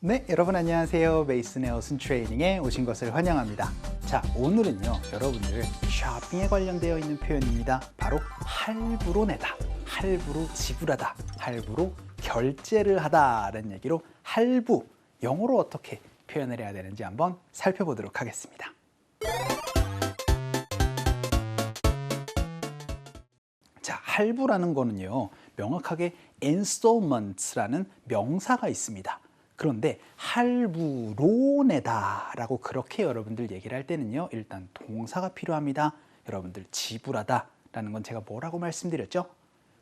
네, 여러분 안녕하세요. 메이슨의 어순 트레이닝에 오신 것을 환영합니다. 자, 오늘은요, 여러분들 쇼핑에 관련되어 있는 표현입니다. 바로 할부로 내다, 할부로 지불하다, 할부로 결제를 하다라는 얘기로 할부, 영어로 어떻게 표현을 해야 되는지 한번 살펴보도록 하겠습니다. 자, 할부라는 거는요, 명확하게 installments라는 명사가 있습니다. 그런데 할부로 내다라고 그렇게 여러분들 얘기를 할 때는요, 일단 동사가 필요합니다. 여러분들 지불하다라는 건 제가 뭐라고 말씀드렸죠?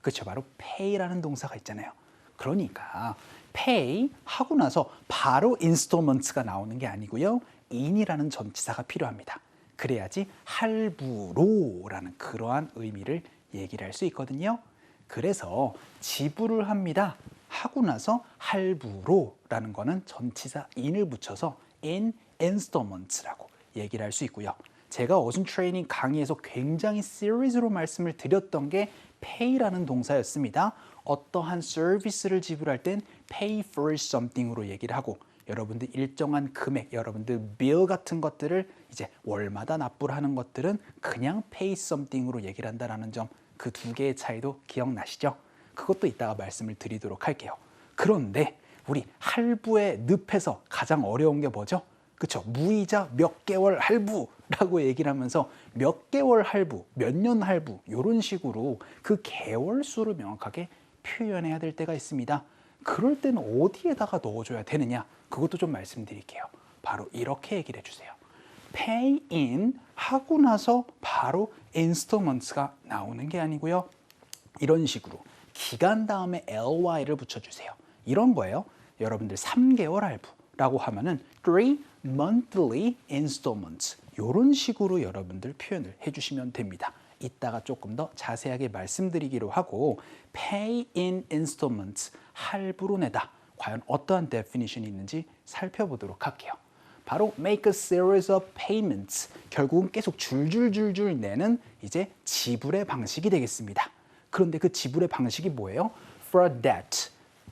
그렇죠, 바로 pay라는 동사가 있잖아요. 그러니까 pay 하고 나서 바로 installments가 나오는 게 아니고요, in이라는 전치사가 필요합니다. 그래야지 할부로라는 그러한 의미를 얘기를 할 수 있거든요. 그래서 지불을 합니다 하고 나서 할부로라는 거는 전치사 in을 붙여서 in installments라고 얘기를 할 수 있고요. 제가 어순 트레이닝 강의에서 굉장히 시리즈로 말씀을 드렸던 게 pay라는 동사였습니다. 어떠한 서비스를 지불할 땐 pay for something으로 얘기를 하고, 여러분들 일정한 금액, 여러분들 bill 같은 것들을 이제 월마다 납부를 하는 것들은 그냥 pay something으로 얘기를 한다는 점, 그 두 개의 차이도 기억나시죠? 그것도 이따가 말씀을 드리도록 할게요. 그런데 우리 할부의 늪에서 가장 어려운 게 뭐죠? 그쵸? 무이자 몇 개월 할부라고 얘기를 하면서 몇 개월 할부, 몇 년 할부 이런 식으로 그 개월 수를 명확하게 표현해야 될 때가 있습니다. 그럴 때는 어디에다가 넣어줘야 되느냐? 그것도 좀 말씀드릴게요. 바로 이렇게 얘기를 해주세요. pay in 하고 나서 바로 installments가 나오는 게 아니고요, 이런 식으로 기간 다음에 ly를 붙여주세요. 이런 거예요. 여러분들 3개월 할부라고 하면은 3 monthly installments, 이런 식으로 여러분들 표현을 해주시면 됩니다. 이따가 조금 더 자세하게 말씀드리기로 하고, pay in installments, 할부로 내다, 과연 어떠한 definition이 있는지 살펴보도록 할게요. 바로 make a series of payments, 결국은 계속 줄줄줄줄 내는 이제 지불의 방식이 되겠습니다. 그런데 그 지불의 방식이 뭐예요? for a debt,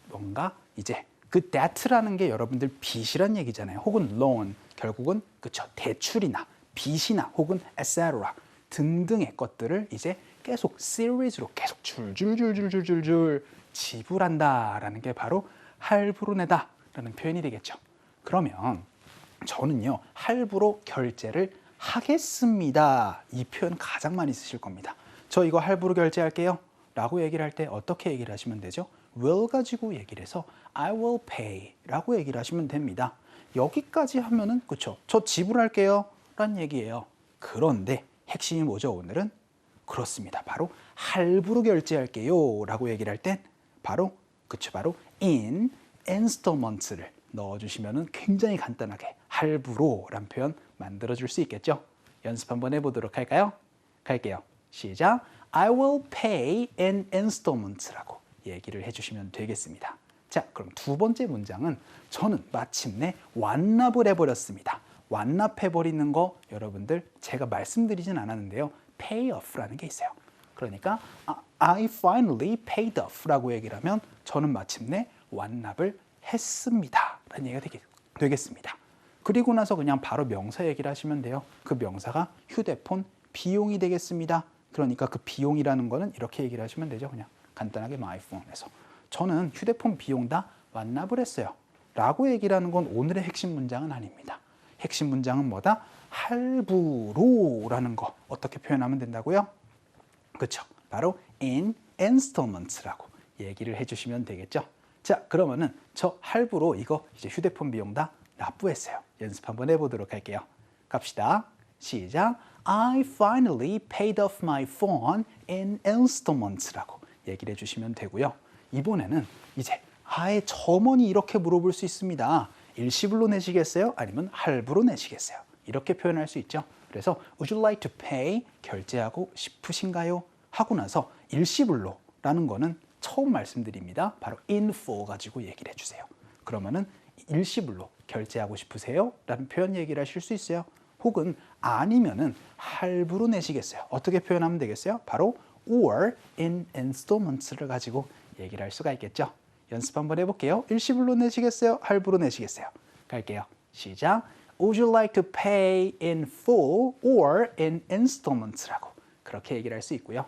뭔가 이제 그 debt라는 게 여러분들 빚이란 얘기잖아요. 혹은 loan, 결국은 그쵸, 대출이나 빚이나 혹은 etc. 등등의 것들을 이제 계속 시리즈로 계속 줄줄줄줄줄줄 지불한다라는 게 바로 할부로 내다라는 표현이 되겠죠. 그러면 저는요, 할부로 결제를 하겠습니다, 이 표현 가장 많이 쓰실 겁니다. 저 이거 할부로 결제할게요 라고 얘기를 할 때 어떻게 얘기를 하시면 되죠? will 가지고 얘기를 해서 I will pay 라고 얘기를 하시면 됩니다. 여기까지 하면은 그쵸, 저 지불할게요 라는 얘기예요. 그런데 핵심이 뭐죠? 오늘은 그렇습니다. 바로 할부로 결제할게요 라고 얘기를 할 땐 바로 그쵸, 바로 in installments를 넣어주시면 굉장히 간단하게 할부로 라는 표현 만들어줄 수 있겠죠? 연습 한번 해보도록 할까요? 갈게요. 시작! I will pay in installments라고 얘기를 해주시면 되겠습니다. 자, 그럼 두 번째 문장은 저는 마침내 완납을 해버렸습니다. 완납해버리는 거 여러분들 제가 말씀드리진 않았는데요, pay off라는 게 있어요. 그러니까 I finally paid off 라고 얘기를 하면 저는 마침내 완납을 했습니다 라는 얘기가 되겠습니다. 그리고 나서 그냥 바로 명사 얘기를 하시면 돼요. 그 명사가 휴대폰 비용이 되겠습니다. 그러니까 그 비용이라는 거는 이렇게 얘기를 하시면 되죠. 그냥 간단하게 my phone에서 저는 휴대폰 비용 다 완납을 했어요 라고 얘기를 하는 건 오늘의 핵심 문장은 아닙니다. 핵심 문장은 뭐다? 할부로 라는 거 어떻게 표현하면 된다고요? 그렇죠, 바로 in installments라고 얘기를 해주시면 되겠죠. 자, 그러면은 저 할부로 이거 이제 휴대폰 비용 다 납부했어요. 연습 한번 해보도록 할게요. 갑시다. 시작. I finally paid off my phone in installments라고 얘기를 해주시면 되고요. 이번에는 이제 아예 점원이 이렇게 물어볼 수 있습니다. 일시불로 내시겠어요? 아니면 할부로 내시겠어요? 이렇게 표현할 수 있죠. 그래서 Would you like to pay? 결제하고 싶으신가요? 하고 나서 일시불로 라는 거는 처음 말씀드립니다. 바로 in full 가지고 얘기를 해주세요. 그러면은 일시불로 결제하고 싶으세요? 라는 표현 얘기를 하실 수 있어요. 혹은 아니면은 할부로 내시겠어요? 어떻게 표현하면 되겠어요? 바로 or in installments를 가지고 얘기를 할 수가 있겠죠. 연습 한번 해볼게요. 일시불로 내시겠어요? 할부로 내시겠어요? 갈게요. 시작. Would you like to pay in full or in installments라고 그렇게 얘기를 할 수 있고요.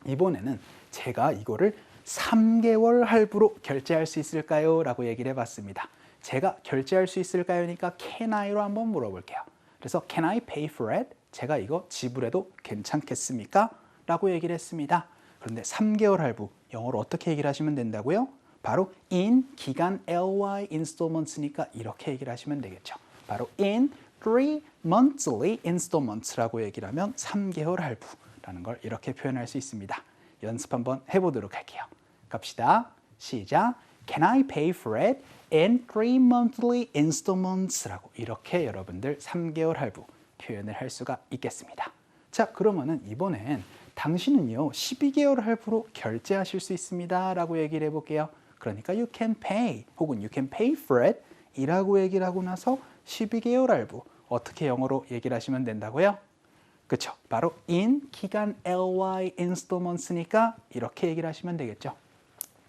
이번에는 제가 이거를 3개월 할부로 결제할 수 있을까요? 라고 얘기를 해봤습니다. 제가 결제할 수 있을까요?니까 can I로 한번 물어볼게요. 그래서 can I pay for it? 제가 이거 지불해도 괜찮겠습니까? 라고 얘기를 했습니다. 그런데 3개월 할부, 영어로 어떻게 얘기를 하시면 된다고요? 바로 in 기간 ly installments니까 이렇게 얘기를 하시면 되겠죠. 바로 in 3 monthly installments라고 얘기를 하면 3개월 할부라는 걸 이렇게 표현할 수 있습니다. 연습 한번 해보도록 할게요. 갑시다. 시작. Can I pay for it in 3 monthly installments라고 이렇게 여러분들 3개월 할부 표현을 할 수가 있겠습니다. 자, 그러면은 이번엔 당신은요 12개월 할부로 결제하실 수 있습니다 라고 얘기를 해볼게요. 그러니까 you can pay 혹은 you can pay for it 이라고 얘기를 하고 나서 12개월 할부 어떻게 영어로 얘기를 하시면 된다고요? 그쵸? 바로 in 기간 ly installments니까 이렇게 얘기를 하시면 되겠죠.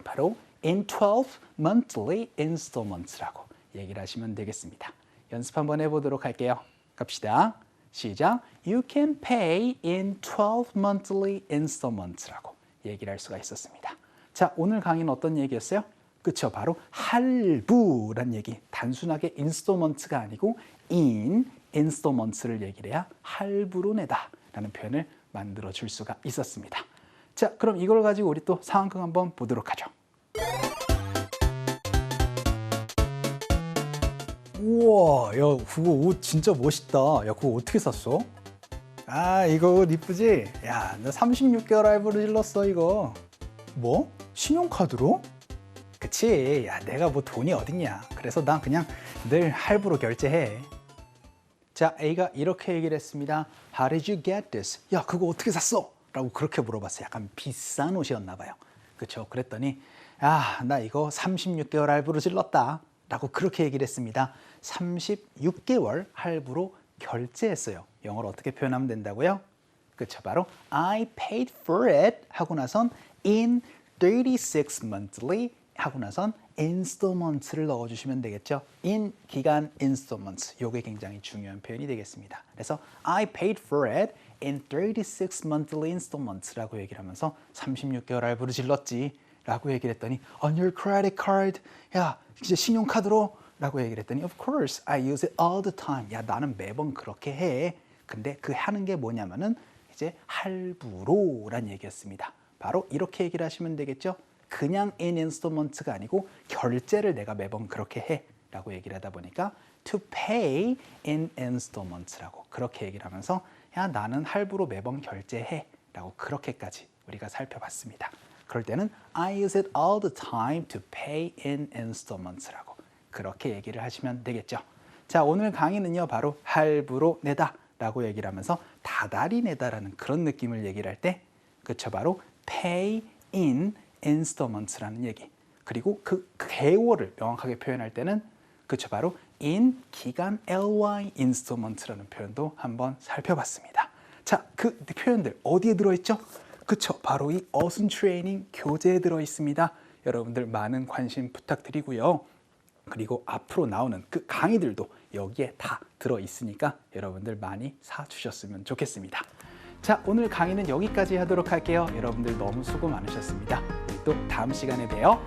바로 in 12 monthly installments라고 얘기를 하시면 되겠습니다. 연습 한번 해보도록 할게요. 갑시다. 시작. You can pay in 12 monthly installments라고 얘기를 할 수가 있었습니다. 자, 오늘 강의는 어떤 얘기였어요? 그쵸? 바로 할부란 얘기. 단순하게 installments가 아니고 in installments를 얘기를 해야 할부로 내다 라는 표현을 만들어 줄 수가 있었습니다. 자, 그럼 이걸 가지고 우리 또 상황극 한번 보도록 하죠. 우와, 야, 그거 옷 진짜 멋있다. 야, 그거 어떻게 샀어? 아, 이거 옷 이쁘지? 야, 나 36개월 할부로 질렀어, 이거. 뭐? 신용카드로? 그치? 야, 내가 뭐 돈이 어딨냐. 그래서 난 그냥 늘 할부로 결제해. 자, A가 이렇게 얘기를 했습니다. How did you get this? 야, 그거 어떻게 샀어? 라고 그렇게 물어봤어요. 약간 비싼 옷이었나 봐요. 그쵸? 그랬더니 야, 나 이거 36개월 할부로 질렀다. 라고 그렇게 얘기를 했습니다. 36개월 할부로 결제했어요. 영어로 어떻게 표현하면 된다고요? 그쵸? 바로 I paid for it 하고 나선 in 36 monthly 하고 나선 installments를 넣어주시면 되겠죠. in 기간 installments 요게 굉장히 중요한 표현이 되겠습니다. 그래서 I paid for it in 36 monthly installments라고 얘기를 하면서 36개월 할부로 질렀지 라고 얘기를 했더니 on your credit card 야 이제 신용카드로 라고 얘기를 했더니 of course I use it all the time 야 나는 매번 그렇게 해. 근데 그 하는 게 뭐냐면은 이제 할부로 란 얘기였습니다. 바로 이렇게 얘기를 하시면 되겠죠. 그냥 in installments가 아니고 결제를 내가 매번 그렇게 해 라고 얘기를 하다 보니까 to pay in installments라고 그렇게 얘기를 하면서 야 나는 할부로 매번 결제해 라고 그렇게까지 우리가 살펴봤습니다. 그럴 때는 I use it all the time to pay in installments라고 그렇게 얘기를 하시면 되겠죠. 자, 오늘 강의는요 바로 할부로 내다 라고 얘기를 하면서 다달이 내다라는 그런 느낌을 얘기를 할 때 그쵸 바로 pay in installments라는 얘기 그리고 그 개월을 명확하게 표현할 때는 그쵸 바로 in 기간 ly installments라는 표현도 한번 살펴봤습니다. 자, 그 표현들 어디에 들어있죠? 그쵸 바로 이 어순 트레이닝 교재에 들어있습니다. 여러분들 많은 관심 부탁드리고요. 그리고 앞으로 나오는 그 강의들도 여기에 다 들어있으니까 여러분들 많이 사주셨으면 좋겠습니다. 자, 오늘 강의는 여기까지 하도록 할게요. 여러분들 너무 수고 많으셨습니다. 우리 또 다음 시간에 봬요.